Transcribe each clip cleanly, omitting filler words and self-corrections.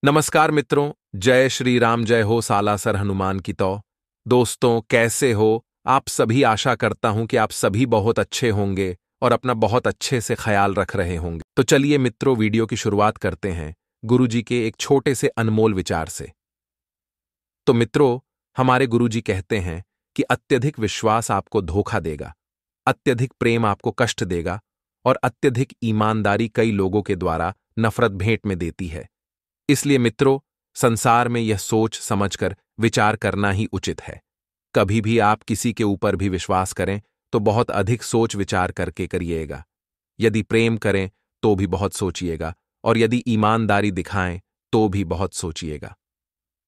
नमस्कार मित्रों, जय श्री राम, जय हो सालासर हनुमान की तौ। दोस्तों, कैसे हो आप सभी? आशा करता हूं कि आप सभी बहुत अच्छे होंगे और अपना बहुत अच्छे से ख्याल रख रहे होंगे। तो चलिए मित्रों, वीडियो की शुरुआत करते हैं गुरुजी के एक छोटे से अनमोल विचार से। तो मित्रों, हमारे गुरुजी कहते हैं कि अत्यधिक विश्वास आपको धोखा देगा, अत्यधिक प्रेम आपको कष्ट देगा और अत्यधिक ईमानदारी कई लोगों के द्वारा नफरत भेंट में देती है। इसलिए मित्रों, संसार में यह सोच समझकर विचार करना ही उचित है। कभी भी आप किसी के ऊपर भी विश्वास करें तो बहुत अधिक सोच विचार करके करिएगा। यदि प्रेम करें तो भी बहुत सोचिएगा और यदि ईमानदारी दिखाएं तो भी बहुत सोचिएगा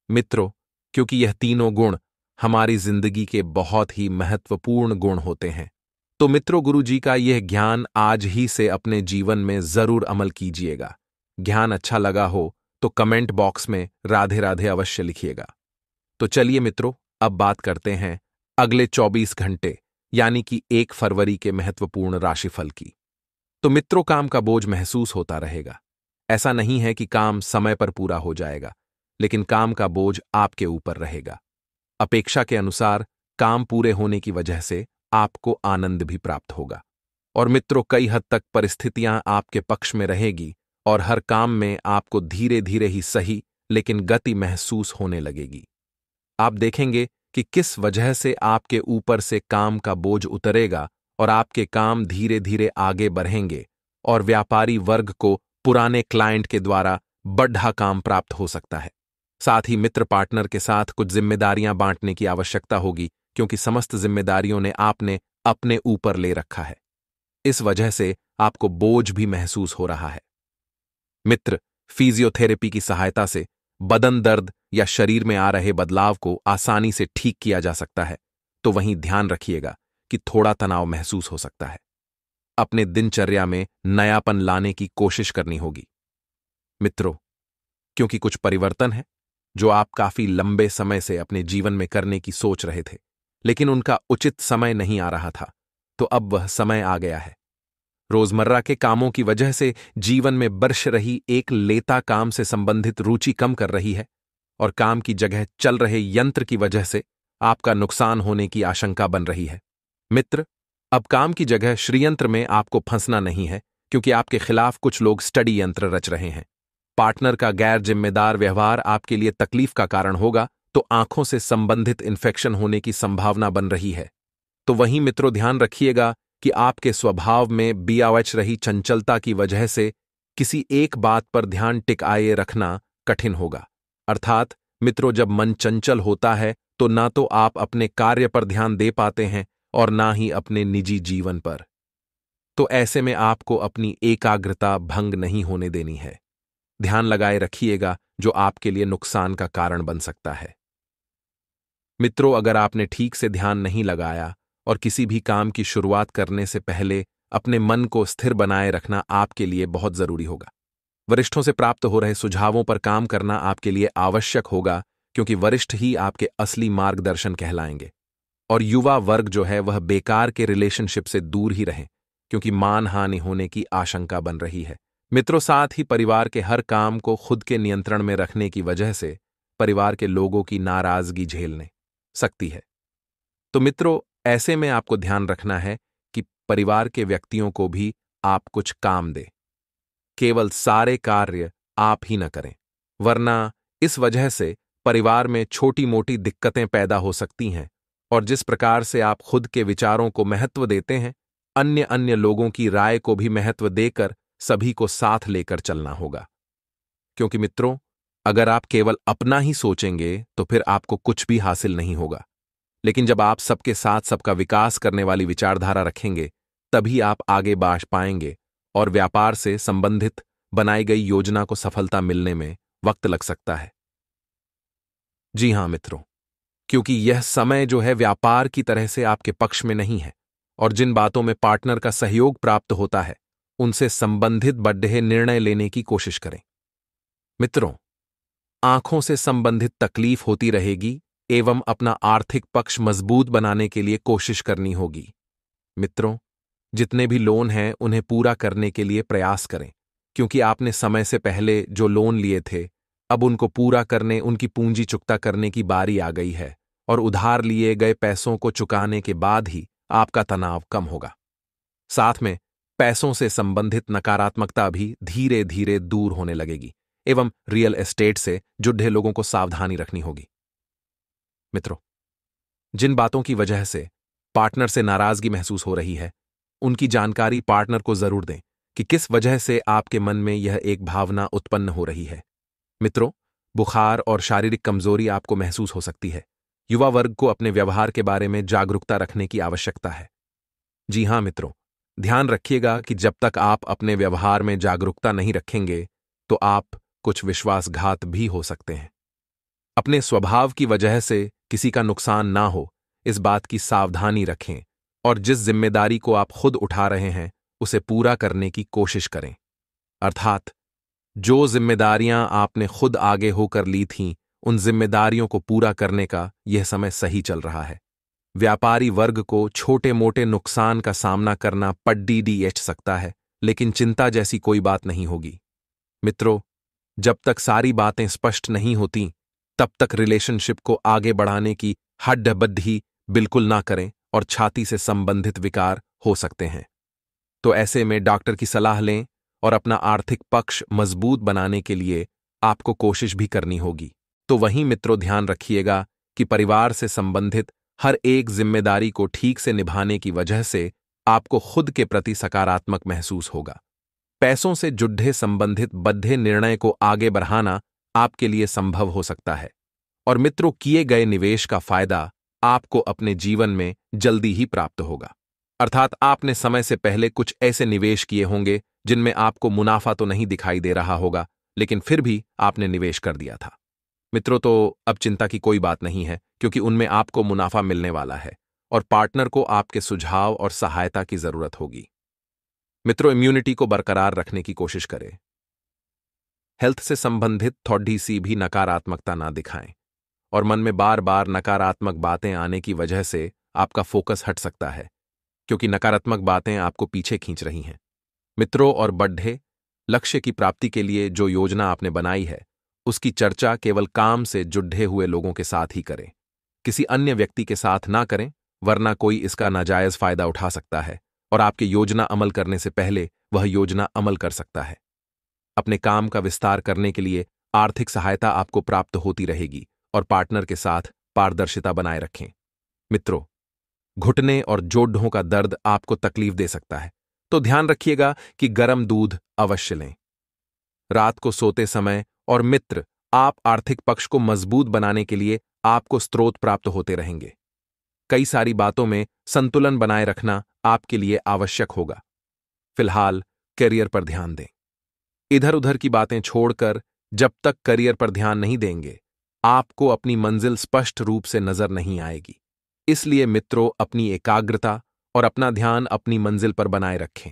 मित्रों, क्योंकि यह तीनों गुण हमारी जिंदगी के बहुत ही महत्वपूर्ण गुण होते हैं। तो मित्रों, गुरु जी का यह ज्ञान आज ही से अपने जीवन में जरूर अमल कीजिएगा। ज्ञान अच्छा लगा हो तो कमेंट बॉक्स में राधे राधे अवश्य लिखिएगा। तो चलिए मित्रों, अब बात करते हैं अगले 24 घंटे यानी कि 1 फरवरी के महत्वपूर्ण राशिफल की। तो मित्रों, काम का बोझ महसूस होता रहेगा। ऐसा नहीं है कि काम समय पर पूरा हो जाएगा, लेकिन काम का बोझ आपके ऊपर रहेगा। अपेक्षा के अनुसार काम पूरे होने की वजह से आपको आनंद भी प्राप्त होगा। और मित्रों, कई हद तक परिस्थितियां आपके पक्ष में रहेगी और हर काम में आपको धीरे धीरे ही सही लेकिन गति महसूस होने लगेगी। आप देखेंगे कि किस वजह से आपके ऊपर से काम का बोझ उतरेगा और आपके काम धीरे धीरे आगे बढ़ेंगे और व्यापारी वर्ग को पुराने क्लाइंट के द्वारा बढ़ा काम प्राप्त हो सकता है। साथ ही मित्र पार्टनर के साथ कुछ जिम्मेदारियां बांटने की आवश्यकता होगी, क्योंकि समस्त जिम्मेदारियों ने आपने अपने ऊपर ले रखा है। इस वजह से आपको बोझ भी महसूस हो रहा है। मित्र, फिजियोथेरेपी की सहायता से बदन दर्द या शरीर में आ रहे बदलाव को आसानी से ठीक किया जा सकता है। तो वहीं ध्यान रखिएगा कि थोड़ा तनाव महसूस हो सकता है। अपने दिनचर्या में नयापन लाने की कोशिश करनी होगी मित्रों, क्योंकि कुछ परिवर्तन है जो आप काफी लंबे समय से अपने जीवन में करने की सोच रहे थे, लेकिन उनका उचित समय नहीं आ रहा था। तो अब वह समय आ गया है। रोजमर्रा के कामों की वजह से जीवन में बरस रही एक लेता काम से संबंधित रुचि कम कर रही है और काम की जगह चल रहे यंत्र की वजह से आपका नुकसान होने की आशंका बन रही है। मित्र, अब काम की जगह श्रीयंत्र में आपको फंसना नहीं है, क्योंकि आपके खिलाफ कुछ लोग स्टडी यंत्र रच रहे हैं। पार्टनर का गैर जिम्मेदार व्यवहार आपके लिए तकलीफ का कारण होगा, तो आंखों से संबंधित इन्फेक्शन होने की संभावना बन रही है। तो वहीं मित्रों, ध्यान रखिएगा कि आपके स्वभाव में बियावच रही चंचलता की वजह से किसी एक बात पर ध्यान टिकाए रखना कठिन होगा। अर्थात मित्रों, जब मन चंचल होता है तो ना तो आप अपने कार्य पर ध्यान दे पाते हैं और ना ही अपने निजी जीवन पर। तो ऐसे में आपको अपनी एकाग्रता भंग नहीं होने देनी है। ध्यान लगाए रखिएगा, जो आपके लिए नुकसान का कारण बन सकता है। मित्रों, अगर आपने ठीक से ध्यान नहीं लगाया और किसी भी काम की शुरुआत करने से पहले अपने मन को स्थिर बनाए रखना आपके लिए बहुत जरूरी होगा। वरिष्ठों से प्राप्त हो रहे सुझावों पर काम करना आपके लिए आवश्यक होगा, क्योंकि वरिष्ठ ही आपके असली मार्गदर्शन कहलाएंगे। और युवा वर्ग जो है वह बेकार के रिलेशनशिप से दूर ही रहें, क्योंकि मानहानि होने की आशंका बन रही है। मित्रों, साथ ही परिवार के हर काम को खुद के नियंत्रण में रखने की वजह से परिवार के लोगों की नाराजगी झेलने सकती है। तो मित्रों, ऐसे में आपको ध्यान रखना है कि परिवार के व्यक्तियों को भी आप कुछ काम दें। केवल सारे कार्य आप ही न करें, वरना इस वजह से परिवार में छोटी मोटी दिक्कतें पैदा हो सकती हैं। और जिस प्रकार से आप खुद के विचारों को महत्व देते हैं, अन्य अन्य लोगों की राय को भी महत्व देकर सभी को साथ लेकर चलना होगा। क्योंकि मित्रों, अगर आप केवल अपना ही सोचेंगे तो फिर आपको कुछ भी हासिल नहीं होगा। लेकिन जब आप सबके साथ सबका विकास करने वाली विचारधारा रखेंगे, तभी आप आगे बढ़ पाएंगे और व्यापार से संबंधित बनाई गई योजना को सफलता मिलने में वक्त लग सकता है। जी हां मित्रों, क्योंकि यह समय जो है व्यापार की तरह से आपके पक्ष में नहीं है, और जिन बातों में पार्टनर का सहयोग प्राप्त होता है उनसे संबंधित बड़े निर्णय लेने की कोशिश करें। मित्रों, आंखों से संबंधित तकलीफ होती रहेगी एवं अपना आर्थिक पक्ष मजबूत बनाने के लिए कोशिश करनी होगी। मित्रों, जितने भी लोन हैं उन्हें पूरा करने के लिए प्रयास करें, क्योंकि आपने समय से पहले जो लोन लिए थे अब उनको पूरा करने, उनकी पूंजी चुकता करने की बारी आ गई है और उधार लिए गए पैसों को चुकाने के बाद ही आपका तनाव कम होगा। साथ में पैसों से संबंधित नकारात्मकता भी धीरे धीरे दूर होने लगेगी एवं रियल एस्टेट से जुड़े लोगों को सावधानी रखनी होगी। मित्रों, जिन बातों की वजह से पार्टनर से नाराजगी महसूस हो रही है, उनकी जानकारी पार्टनर को जरूर दें कि किस वजह से आपके मन में यह एक भावना उत्पन्न हो रही है। मित्रों, बुखार और शारीरिक कमजोरी आपको महसूस हो सकती है। युवा वर्ग को अपने व्यवहार के बारे में जागरूकता रखने की आवश्यकता है। जी हां मित्रों, ध्यान रखिएगा कि जब तक आप अपने व्यवहार में जागरूकता नहीं रखेंगे तो आप कुछ विश्वासघात भी हो सकते हैं। अपने स्वभाव की वजह से किसी का नुकसान ना हो, इस बात की सावधानी रखें और जिस जिम्मेदारी को आप खुद उठा रहे हैं उसे पूरा करने की कोशिश करें। अर्थात जो जिम्मेदारियां आपने खुद आगे होकर ली थीं, उन जिम्मेदारियों को पूरा करने का यह समय सही चल रहा है। व्यापारी वर्ग को छोटे मोटे नुकसान का सामना करना पड़ सकता है, लेकिन चिंता जैसी कोई बात नहीं होगी। मित्रों, जब तक सारी बातें स्पष्ट नहीं होती, तब तक रिलेशनशिप को आगे बढ़ाने की हड्डाबड्डी बिल्कुल ना करें और छाती से संबंधित विकार हो सकते हैं। तो ऐसे में डॉक्टर की सलाह लें और अपना आर्थिक पक्ष मजबूत बनाने के लिए आपको कोशिश भी करनी होगी। तो वहीं मित्रों, ध्यान रखिएगा कि परिवार से संबंधित हर एक जिम्मेदारी को ठीक से निभाने की वजह से आपको खुद के प्रति सकारात्मक महसूस होगा। पैसों से जुड़े संबंधित बद्धे निर्णय को आगे बढ़ाना आपके लिए संभव हो सकता है और मित्रों, किए गए निवेश का फायदा आपको अपने जीवन में जल्दी ही प्राप्त होगा। अर्थात आपने समय से पहले कुछ ऐसे निवेश किए होंगे जिनमें आपको मुनाफा तो नहीं दिखाई दे रहा होगा, लेकिन फिर भी आपने निवेश कर दिया था। मित्रों, तो अब चिंता की कोई बात नहीं है, क्योंकि उनमें आपको मुनाफा मिलने वाला है और पार्टनर को आपके सुझाव और सहायता की जरूरत होगी। मित्रों, इम्यूनिटी को बरकरार रखने की कोशिश करें। हेल्थ से संबंधित थोड़ी सी भी नकारात्मकता ना दिखाएं और मन में बार बार नकारात्मक बातें आने की वजह से आपका फोकस हट सकता है, क्योंकि नकारात्मक बातें आपको पीछे खींच रही हैं। मित्रों, और बढ़े लक्ष्य की प्राप्ति के लिए जो योजना आपने बनाई है, उसकी चर्चा केवल काम से जुड़े हुए लोगों के साथ ही करें। किसी अन्य व्यक्ति के साथ ना करें, वरना कोई इसका नाजायज फायदा उठा सकता है और आपके योजना अमल करने से पहले वह योजना अमल कर सकता है। अपने काम का विस्तार करने के लिए आर्थिक सहायता आपको प्राप्त होती रहेगी और पार्टनर के साथ पारदर्शिता बनाए रखें। मित्रों, घुटने और जोड़ों का दर्द आपको तकलीफ दे सकता है, तो ध्यान रखिएगा कि गर्म दूध अवश्य लें रात को सोते समय। और मित्र, आप आर्थिक पक्ष को मजबूत बनाने के लिए आपको स्रोत प्राप्त होते रहेंगे। कई सारी बातों में संतुलन बनाए रखना आपके लिए आवश्यक होगा। फिलहाल करियर पर ध्यान दें। इधर उधर की बातें छोड़कर जब तक करियर पर ध्यान नहीं देंगे, आपको अपनी मंजिल स्पष्ट रूप से नजर नहीं आएगी। इसलिए मित्रों, अपनी एकाग्रता और अपना ध्यान अपनी मंजिल पर बनाए रखें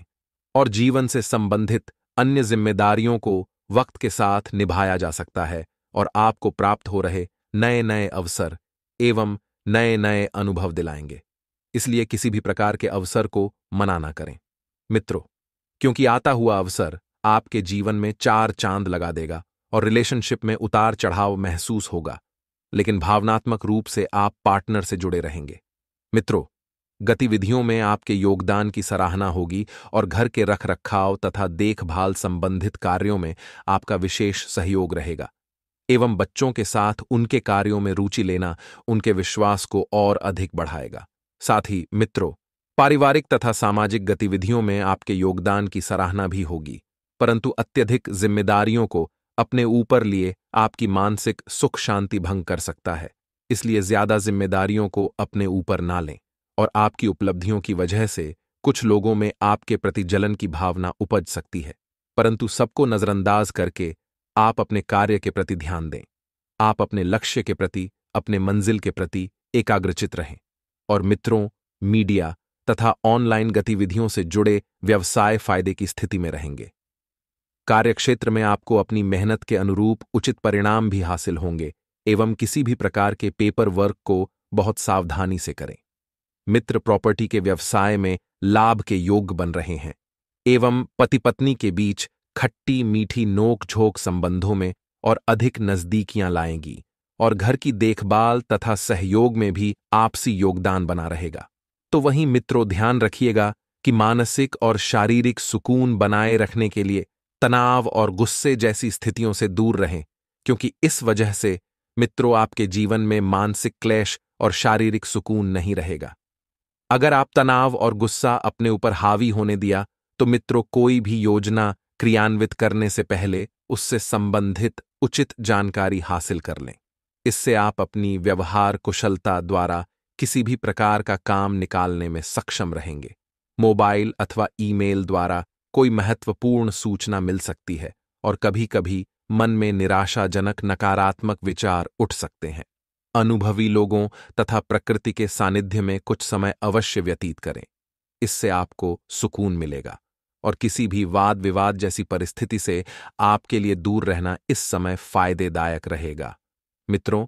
और जीवन से संबंधित अन्य जिम्मेदारियों को वक्त के साथ निभाया जा सकता है और आपको प्राप्त हो रहे नए नए अवसर एवं नए नए अनुभव दिलाएंगे। इसलिए किसी भी प्रकार के अवसर को मना ना करें मित्रों, क्योंकि आता हुआ अवसर आपके जीवन में 4 चांद लगा देगा और रिलेशनशिप में उतार चढ़ाव महसूस होगा, लेकिन भावनात्मक रूप से आप पार्टनर से जुड़े रहेंगे। मित्रों, गतिविधियों में आपके योगदान की सराहना होगी और घर के रखरखाव तथा देखभाल संबंधित कार्यों में आपका विशेष सहयोग रहेगा एवं बच्चों के साथ उनके कार्यों में रुचि लेना उनके विश्वास को और अधिक बढ़ाएगा। साथ ही मित्रों, पारिवारिक तथा सामाजिक गतिविधियों में आपके योगदान की सराहना भी होगी, परंतु अत्यधिक जिम्मेदारियों को अपने ऊपर लिए आपकी मानसिक सुख शांति भंग कर सकता है। इसलिए ज्यादा जिम्मेदारियों को अपने ऊपर ना लें और आपकी उपलब्धियों की वजह से कुछ लोगों में आपके प्रति जलन की भावना उपज सकती है, परंतु सबको नजरअंदाज करके आप अपने कार्य के प्रति ध्यान दें। आप अपने लक्ष्य के प्रति, अपने मंजिल के प्रति एकाग्रचित रहें और मित्रों, मीडिया तथा ऑनलाइन गतिविधियों से जुड़े व्यवसाय फायदे की स्थिति में रहेंगे। कार्यक्षेत्र में आपको अपनी मेहनत के अनुरूप उचित परिणाम भी हासिल होंगे एवं किसी भी प्रकार के पेपर वर्क को बहुत सावधानी से करें। मित्र, प्रॉपर्टी के व्यवसाय में लाभ के योग बन रहे हैं एवं पति पत्नी के बीच खट्टी मीठी नोक झोंक संबंधों में और अधिक नजदीकियां लाएंगी और घर की देखभाल तथा सहयोग में भी आपसी योगदान बना रहेगा। तो वहीं मित्रों, ध्यान रखिएगा कि मानसिक और शारीरिक सुकून बनाए रखने के लिए तनाव और गुस्से जैसी स्थितियों से दूर रहें, क्योंकि इस वजह से मित्रों आपके जीवन में मानसिक क्लेश और शारीरिक सुकून नहीं रहेगा। अगर आप तनाव और गुस्सा अपने ऊपर हावी होने दिया तो मित्रों, कोई भी योजना क्रियान्वित करने से पहले उससे संबंधित उचित जानकारी हासिल कर लें। इससे आप अपनी व्यवहार कुशलता द्वारा किसी भी प्रकार का काम निकालने में सक्षम रहेंगे। मोबाइल अथवा ईमेल द्वारा कोई महत्वपूर्ण सूचना मिल सकती है और कभी-कभी मन में निराशाजनक नकारात्मक विचार उठ सकते हैं। अनुभवी लोगों तथा प्रकृति के सानिध्य में कुछ समय अवश्य व्यतीत करें। इससे आपको सुकून मिलेगा और किसी भी वाद विवाद जैसी परिस्थिति से आपके लिए दूर रहना इस समय फायदेदायक रहेगा। मित्रों,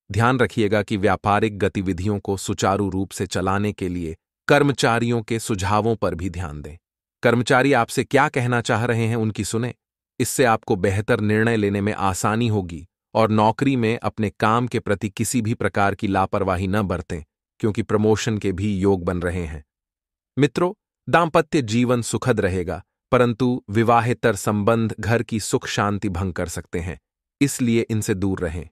ध्यान रखिएगा कि व्यापारिक गतिविधियों को सुचारू रूप से चलाने के लिए कर्मचारियों के सुझावों पर भी ध्यान दें। कर्मचारी आपसे क्या कहना चाह रहे हैं, उनकी सुने। इससे आपको बेहतर निर्णय लेने में आसानी होगी और नौकरी में अपने काम के प्रति किसी भी प्रकार की लापरवाही न बरतें, क्योंकि प्रमोशन के भी योग बन रहे हैं। मित्रों, दांपत्य जीवन सुखद रहेगा, परंतु विवाहेतर संबंध घर की सुख शांति भंग कर सकते हैं, इसलिए इनसे दूर रहें।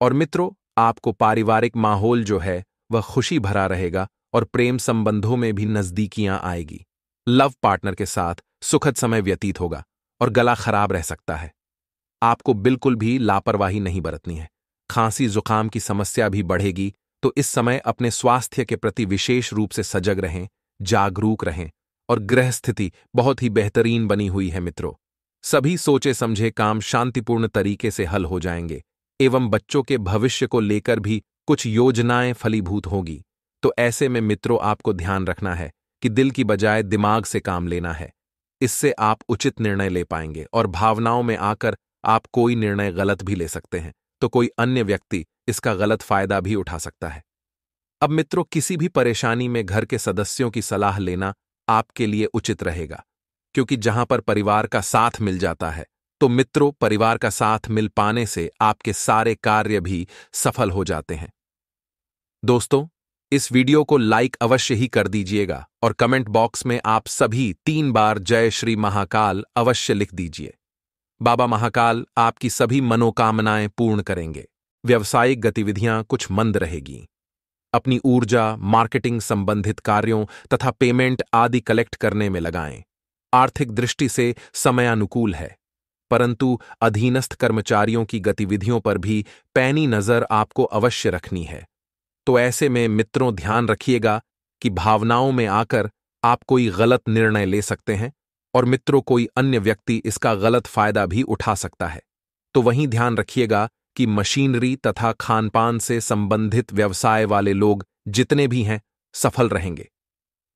और मित्रों, आपको पारिवारिक माहौल जो है वह खुशी भरा रहेगा और प्रेम संबंधों में भी नजदीकियां आएगी। लव पार्टनर के साथ सुखद समय व्यतीत होगा और गला खराब रह सकता है। आपको बिल्कुल भी लापरवाही नहीं बरतनी है। खांसी जुकाम की समस्या भी बढ़ेगी, तो इस समय अपने स्वास्थ्य के प्रति विशेष रूप से सजग रहें, जागरूक रहें। और गृह स्थिति बहुत ही बेहतरीन बनी हुई है मित्रों। सभी सोचे समझे काम शांतिपूर्ण तरीके से हल हो जाएंगे एवं बच्चों के भविष्य को लेकर भी कुछ योजनाएं फलीभूत होगी। तो ऐसे में मित्रों, आपको ध्यान रखना है कि दिल की बजाय दिमाग से काम लेना है। इससे आप उचित निर्णय ले पाएंगे और भावनाओं में आकर आप कोई निर्णय गलत भी ले सकते हैं, तो कोई अन्य व्यक्ति इसका गलत फायदा भी उठा सकता है। अब मित्रों, किसी भी परेशानी में घर के सदस्यों की सलाह लेना आपके लिए उचित रहेगा, क्योंकि जहां पर परिवार का साथ मिल जाता है, तो मित्रों, परिवार का साथ मिल पाने से आपके सारे कार्य भी सफल हो जाते हैं। दोस्तों, इस वीडियो को लाइक अवश्य ही कर दीजिएगा और कमेंट बॉक्स में आप सभी 3 बार जय श्री महाकाल अवश्य लिख दीजिए। बाबा महाकाल आपकी सभी मनोकामनाएं पूर्ण करेंगे। व्यावसायिक गतिविधियां कुछ मंद रहेगी। अपनी ऊर्जा मार्केटिंग संबंधित कार्यों तथा पेमेंट आदि कलेक्ट करने में लगाएं। आर्थिक दृष्टि से समय अनुकूल है, परंतु अधीनस्थ कर्मचारियों की गतिविधियों पर भी पैनी नजर आपको अवश्य रखनी है। तो ऐसे में मित्रों, ध्यान रखिएगा कि भावनाओं में आकर आप कोई गलत निर्णय ले सकते हैं और मित्रों, कोई अन्य व्यक्ति इसका गलत फायदा भी उठा सकता है। तो वहीं ध्यान रखिएगा कि मशीनरी तथा खानपान से संबंधित व्यवसाय वाले लोग जितने भी हैं सफल रहेंगे।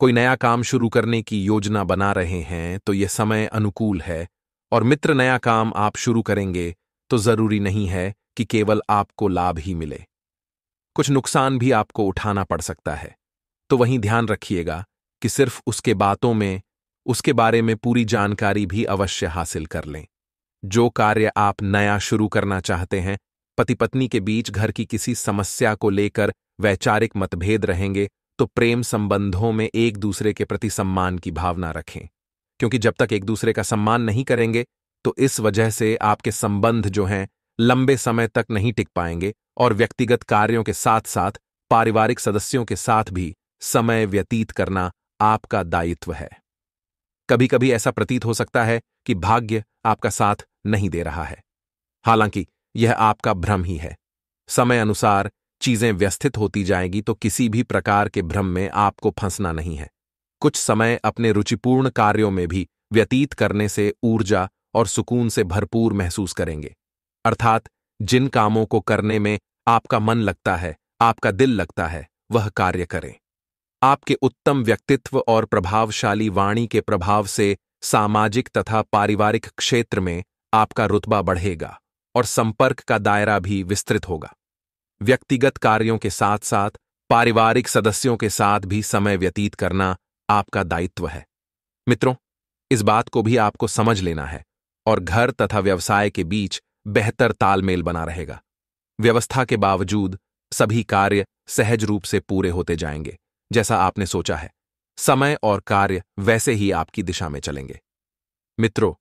कोई नया काम शुरू करने की योजना बना रहे हैं तो यह समय अनुकूल है, और मित्र नया काम आप शुरू करेंगे तो जरूरी नहीं है कि केवल आपको लाभ ही मिले, कुछ नुकसान भी आपको उठाना पड़ सकता है। तो वहीं ध्यान रखिएगा कि सिर्फ उसके बारे में पूरी जानकारी भी अवश्य हासिल कर लें। जो कार्य आप नया शुरू करना चाहते हैं, पति पत्नी के बीच घर की किसी समस्या को लेकर वैचारिक मतभेद रहेंगे, तो प्रेम संबंधों में एक दूसरे के प्रति सम्मान की भावना रखें, क्योंकि जब तक एक दूसरे का सम्मान नहीं करेंगे तो इस वजह से आपके संबंध जो हैं लंबे समय तक नहीं टिक पाएंगे और व्यक्तिगत कार्यों के साथ साथ पारिवारिक सदस्यों के साथ भी समय व्यतीत करना आपका दायित्व है। कभी कभी ऐसा प्रतीत हो सकता है कि भाग्य आपका साथ नहीं दे रहा है, हालांकि यह आपका भ्रम ही है। समय अनुसार चीजें व्यवस्थित होती जाएगी, तो किसी भी प्रकार के भ्रम में आपको फंसना नहीं है। कुछ समय अपने रुचिपूर्ण कार्यों में भी व्यतीत करने से ऊर्जा और सुकून से भरपूर महसूस करेंगे। अर्थात जिन कामों को करने में आपका मन लगता है, आपका दिल लगता है, वह कार्य करें। आपके उत्तम व्यक्तित्व और प्रभावशाली वाणी के प्रभाव से सामाजिक तथा पारिवारिक क्षेत्र में आपका रुतबा बढ़ेगा और संपर्क का दायरा भी विस्तृत होगा। व्यक्तिगत कार्यों के साथ साथ पारिवारिक सदस्यों के साथ भी समय व्यतीत करना आपका दायित्व है। मित्रों, इस बात को भी आपको समझ लेना है और घर तथा व्यवसाय के बीच बेहतर तालमेल बना रहेगा। व्यवस्था के बावजूद सभी कार्य सहज रूप से पूरे होते जाएंगे, जैसा आपने सोचा है। समय और कार्य वैसे ही आपकी दिशा में चलेंगे। मित्रों,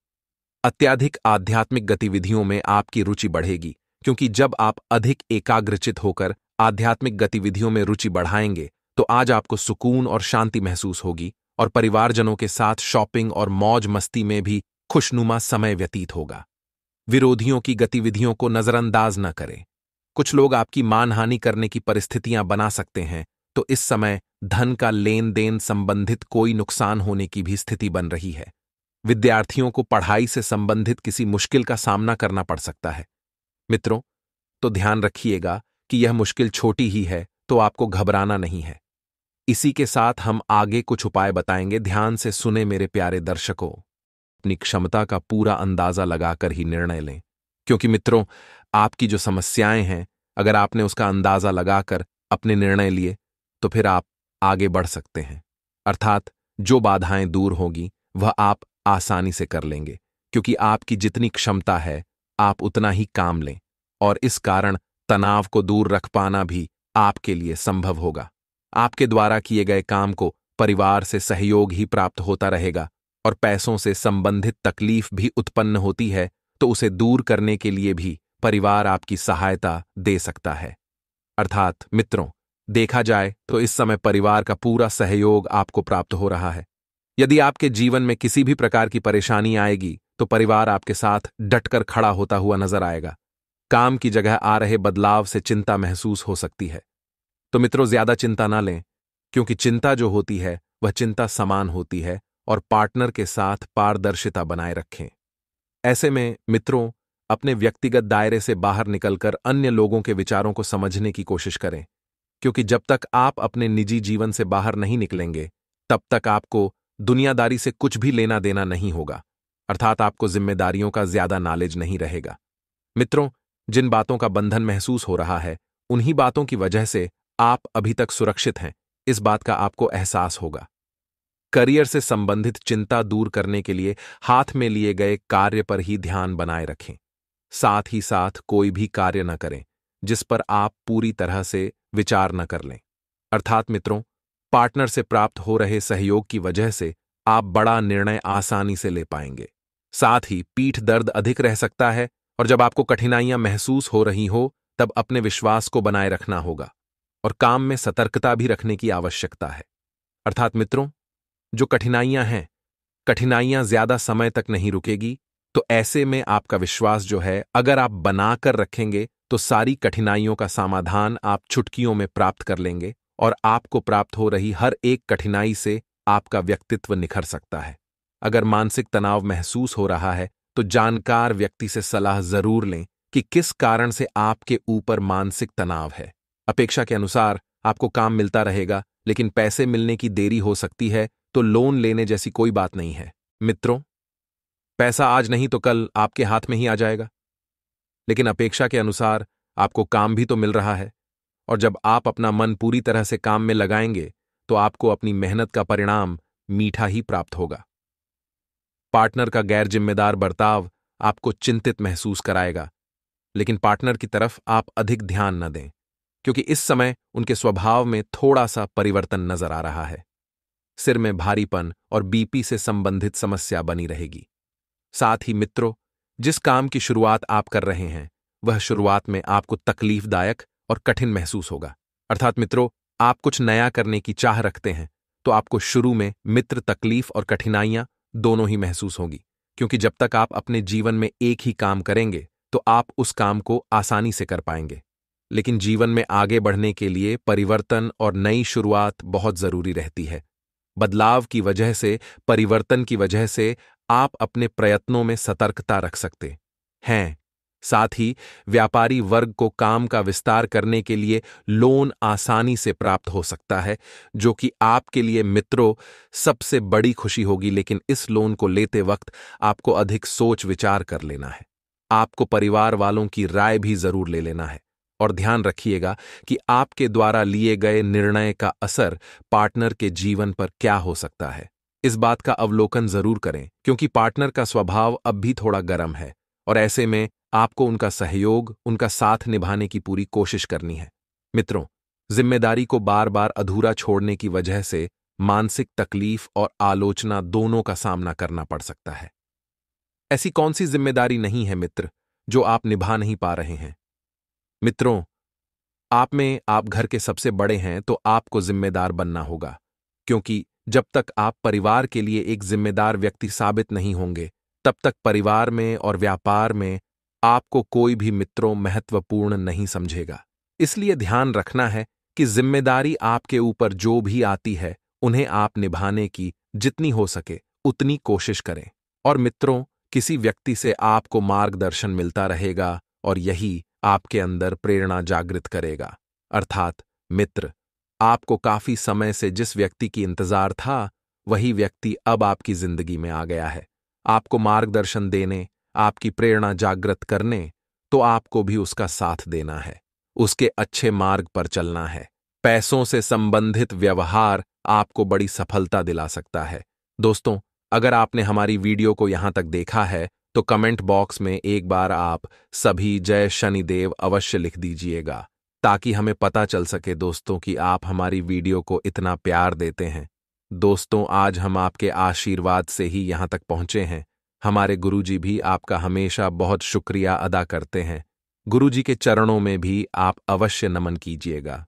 अत्यधिक आध्यात्मिक गतिविधियों में आपकी रुचि बढ़ेगी, क्योंकि जब आप अधिक एकाग्रचित होकर आध्यात्मिक गतिविधियों में रुचि बढ़ाएंगे तो आज आपको सुकून और शांति महसूस होगी और परिवारजनों के साथ शॉपिंग और मौज मस्ती में भी खुशनुमा समय व्यतीत होगा। विरोधियों की गतिविधियों को नजरअंदाज न करें। कुछ लोग आपकी मानहानि करने की परिस्थितियां बना सकते हैं, तो इस समय धन का लेन देन संबंधित कोई नुकसान होने की भी स्थिति बन रही है। विद्यार्थियों को पढ़ाई से संबंधित किसी मुश्किल का सामना करना पड़ सकता है। मित्रों, तो ध्यान रखिएगा कि यह मुश्किल छोटी ही है, तो आपको घबराना नहीं है। इसी के साथ हम आगे कुछ उपाय बताएंगे। ध्यान से सुने मेरे प्यारे दर्शकों। अपनी क्षमता का पूरा अंदाजा लगाकर ही निर्णय लें, क्योंकि मित्रों, आपकी जो समस्याएं हैं, अगर आपने उसका अंदाजा लगाकर अपने निर्णय लिए तो फिर आप आगे बढ़ सकते हैं। अर्थात जो बाधाएं दूर होगी वह आप आसानी से कर लेंगे, क्योंकि आपकी जितनी क्षमता है आप उतना ही काम लें, और इस कारण तनाव को दूर रख पाना भी आपके लिए संभव होगा। आपके द्वारा किए गए काम को परिवार से सहयोग ही प्राप्त होता रहेगा, और पैसों से संबंधित तकलीफ भी उत्पन्न होती है तो उसे दूर करने के लिए भी परिवार आपकी सहायता दे सकता है। अर्थात मित्रों, देखा जाए तो इस समय परिवार का पूरा सहयोग आपको प्राप्त हो रहा है। यदि आपके जीवन में किसी भी प्रकार की परेशानी आएगी तो परिवार आपके साथ डटकर खड़ा होता हुआ नजर आएगा। काम की जगह आ रहे बदलाव से चिंता महसूस हो सकती है, तो मित्रों ज्यादा चिंता ना लें, क्योंकि चिंता जो होती है वह चिंता समान होती है, और पार्टनर के साथ पारदर्शिता बनाए रखें। ऐसे में मित्रों, अपने व्यक्तिगत दायरे से बाहर निकलकर अन्य लोगों के विचारों को समझने की कोशिश करें, क्योंकि जब तक आप अपने निजी जीवन से बाहर नहीं निकलेंगे तब तक आपको दुनियादारी से कुछ भी लेना देना नहीं होगा। अर्थात आपको जिम्मेदारियों का ज्यादा नॉलेज नहीं रहेगा। मित्रों, जिन बातों का बंधन महसूस हो रहा है उन्हीं बातों की वजह से आप अभी तक सुरक्षित हैं, इस बात का आपको एहसास होगा। करियर से संबंधित चिंता दूर करने के लिए हाथ में लिए गए कार्य पर ही ध्यान बनाए रखें। साथ ही साथ कोई भी कार्य न करें जिस पर आप पूरी तरह से विचार न कर लें। अर्थात मित्रों, पार्टनर से प्राप्त हो रहे सहयोग की वजह से आप बड़ा निर्णय आसानी से ले पाएंगे। साथ ही पीठ दर्द अधिक रह सकता है, और जब आपको कठिनाइयां महसूस हो रही हो तब अपने विश्वास को बनाए रखना होगा, और काम में सतर्कता भी रखने की आवश्यकता है। अर्थात मित्रों, जो कठिनाइयां हैं, कठिनाइयां ज्यादा समय तक नहीं रुकेगी, तो ऐसे में आपका विश्वास जो है अगर आप बनाकर रखेंगे तो सारी कठिनाइयों का समाधान आप चुटकियों में प्राप्त कर लेंगे, और आपको प्राप्त हो रही हर एक कठिनाई से आपका व्यक्तित्व निखर सकता है। अगर मानसिक तनाव महसूस हो रहा है तो जानकार व्यक्ति से सलाह जरूर लें कि किस कारण से आपके ऊपर मानसिक तनाव है। अपेक्षा के अनुसार आपको काम मिलता रहेगा, लेकिन पैसे मिलने की देरी हो सकती है, तो लोन लेने जैसी कोई बात नहीं है। मित्रों, पैसा आज नहीं तो कल आपके हाथ में ही आ जाएगा, लेकिन अपेक्षा के अनुसार आपको काम भी तो मिल रहा है, और जब आप अपना मन पूरी तरह से काम में लगाएंगे तो आपको अपनी मेहनत का परिणाम मीठा ही प्राप्त होगा। पार्टनर का गैर जिम्मेदार बर्ताव आपको चिंतित महसूस कराएगा, लेकिन पार्टनर की तरफ आप अधिक ध्यान न दें, क्योंकि इस समय उनके स्वभाव में थोड़ा सा परिवर्तन नजर आ रहा है। सिर में भारीपन और बीपी से संबंधित समस्या बनी रहेगी। साथ ही मित्रों, जिस काम की शुरुआत आप कर रहे हैं वह शुरुआत में आपको तकलीफदायक और कठिन महसूस होगा। अर्थात मित्रों, आप कुछ नया करने की चाह रखते हैं तो आपको शुरू में मित्र तकलीफ और कठिनाइयां दोनों ही महसूस होगी, क्योंकि जब तक आप अपने जीवन में एक ही काम करेंगे तो आप उस काम को आसानी से कर पाएंगे। लेकिन जीवन में आगे बढ़ने के लिए परिवर्तन और नई शुरुआत बहुत जरूरी रहती है। बदलाव की वजह से, परिवर्तन की वजह से आप अपने प्रयत्नों में सतर्कता रख सकते हैं। साथ ही व्यापारी वर्ग को काम का विस्तार करने के लिए लोन आसानी से प्राप्त हो सकता है, जो कि आपके लिए मित्रों सबसे बड़ी खुशी होगी। लेकिन इस लोन को लेते वक्त आपको अधिक सोच विचार कर लेना है। आपको परिवार वालों की राय भी जरूर ले लेना है, और ध्यान रखिएगा कि आपके द्वारा लिए गए निर्णय का असर पार्टनर के जीवन पर क्या हो सकता है। इस बात का अवलोकन जरूर करें, क्योंकि पार्टनर का स्वभाव अब भी थोड़ा गर्म है, और ऐसे में आपको उनका सहयोग, उनका साथ निभाने की पूरी कोशिश करनी है। मित्रों, जिम्मेदारी को बार बार अधूरा छोड़ने की वजह से मानसिक तकलीफ और आलोचना दोनों का सामना करना पड़ सकता है। ऐसी कौन सी जिम्मेदारी नहीं है मित्र, जो आप निभा नहीं पा रहे हैं? मित्रों, आप घर के सबसे बड़े हैं तो आपको जिम्मेदार बनना होगा, क्योंकि जब तक आप परिवार के लिए एक जिम्मेदार व्यक्ति साबित नहीं होंगे, तब तक परिवार में और व्यापार में आपको कोई भी मित्रों महत्वपूर्ण नहीं समझेगा। इसलिए ध्यान रखना है कि जिम्मेदारी आपके ऊपर जो भी आती है, उन्हें आप निभाने की जितनी हो सके उतनी कोशिश करें। और मित्रों, किसी व्यक्ति से आपको मार्गदर्शन मिलता रहेगा और यही आपके अंदर प्रेरणा जागृत करेगा। अर्थात मित्र, आपको काफी समय से जिस व्यक्ति की इंतजार था, वही व्यक्ति अब आपकी जिंदगी में आ गया है। आपको मार्गदर्शन देने, आपकी प्रेरणा जागृत करने, तो आपको भी उसका साथ देना है, उसके अच्छे मार्ग पर चलना है। पैसों से संबंधित व्यवहार आपको बड़ी सफलता दिला सकता है। दोस्तों, अगर आपने हमारी वीडियो को यहां तक देखा है, तो कमेंट बॉक्स में एक बार आप सभी जय शनिदेव अवश्य लिख दीजिएगा, ताकि हमें पता चल सके दोस्तों कि आप हमारी वीडियो को इतना प्यार देते हैं। दोस्तों, आज हम आपके आशीर्वाद से ही यहां तक पहुंचे हैं। हमारे गुरुजी भी आपका हमेशा बहुत शुक्रिया अदा करते हैं। गुरुजी के चरणों में भी आप अवश्य नमन कीजिएगा।